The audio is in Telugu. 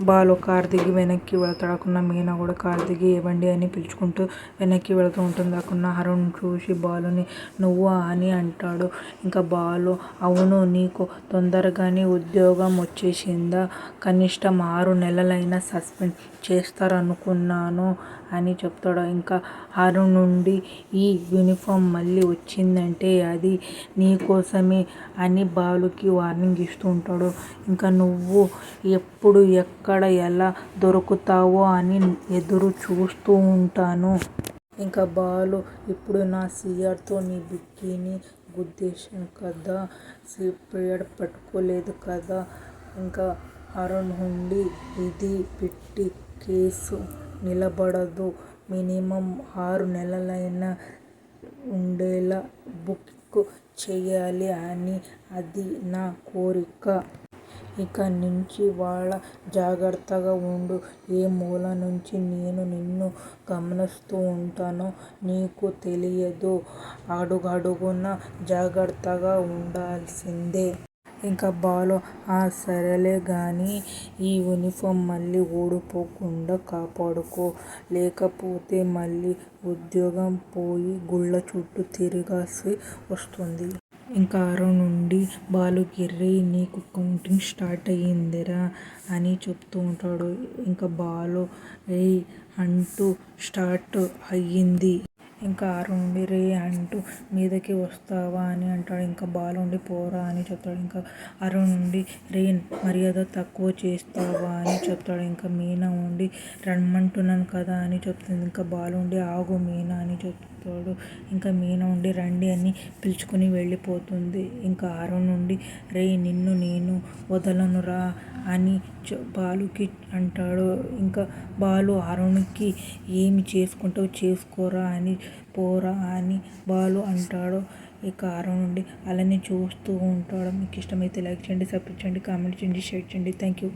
బాలు కారు దిగి వెనక్కి వెళ్తాడు. అక్కడున్న మీనా కూడా కారు దిగి ఏవండీ అని పిలుచుకుంటూ వెనక్కి వెళుతూ ఉంటుంది. అక్కడున్న అరుణ్ చూసి బాలుని నువ్వా అని అంటాడు. ఇంకా బాలు అవును, నీకు తొందరగానే ఉద్యోగం వచ్చేసిందా? కనిష్టం 6 నెలలైనా సస్పెండ్ చేస్తారనుకున్నాను అని చెప్తాడు. ఇంకా అరుణ్ నుండి ఈ యూనిఫామ్ మళ్ళీ వచ్చిందంటే అది నీకోసమే అని బాలుకి వార్నింగ్ ఇస్తూ ఉంటాడు. ఇంకా నువ్వు ఎప్పుడు ఎక్కడ ఎలా దొరుకుతావో అని ఎదురు చూస్తూ ఉంటాను. ఇంకా బాలు ఇప్పుడు నా సిఆర్తో నీ బుగ్గీని గుద్దేశాను కదా, సిపిఆర్ పట్టుకోలేదు కదా. ఇంకా అరుణ్ నుండి ఇది పెట్టి కేసు నిలబడదు. మినిమం 6 నెలలైనా ఉండేలా బుక్ చెయ్యాలి అని అది నా కోరిక. ఇక నుంచి వాళ్ళ జాగ్రత్తగా ఉండు. ఏ మూల నుంచి నేను నిన్ను గమనిస్తూ ఉంటానో నీకు తెలియదు. అడుగడుగునా జాగ్రత్తగా ఉండాల్సిందే. ఇంకా బాలు సరేలే గానీ ఈ యూనిఫామ్ మళ్ళీ ఊడిపోకుండా కాపాడుకో, లేకపోతే మళ్ళీ ఉద్యోగం పోయి గుళ్ళ చుట్టూ తిరగాల్సి వస్తుంది. ఇంకా అరుణ్ నుండి బాలుకి రేయ్ నీకు కౌంటింగ్ స్టార్ట్ అయ్యిందిరా అని చెప్తూ ఉంటాడు. ఇంకా బాలు రేయ్ అంటూ స్టార్ట్ అయ్యింది. ఇంకా అరుణ్ నుండి రేయ్ అంటూ మీదకి వస్తావా అని అంటాడు. ఇంకా బాలు నుండి పోరా అని చెప్తాడు. ఇంకా అరుణ్ నుండి రేయ్ మర్యాద తక్కువ చేస్తావా అని చెప్తాడు. ఇంకా మీనా ఉండి రమ్మంటున్నాను కదా అని చెప్తుంది. ఇంకా బాలు నుండి ఆగు మీనా అని చెప్తాడు. ఇంకా మీనా ఉండి రండి అని పిలుచుకుని వెళ్ళిపోతుంది. ఇంకా అరుణ్ నుండి రేయ్ నిన్ను నేను వదలనురా అని బాలుకి అంటాడు. ఇంకా బాలు అరుణ్కి ఏమి చేసుకుంటావో చేసుకోరా అని పోరా అని బాలు అంటాడు. ఇక అరుణ్ నుండి అలానే చూస్తూ ఉంటాడు. మీకు ఇష్టమైతే లైక్ చేయండి, సబ్స్క్రైబ్ చేయండి, కామెంట్ చేయండి, షేర్ చేయండి. Thank you.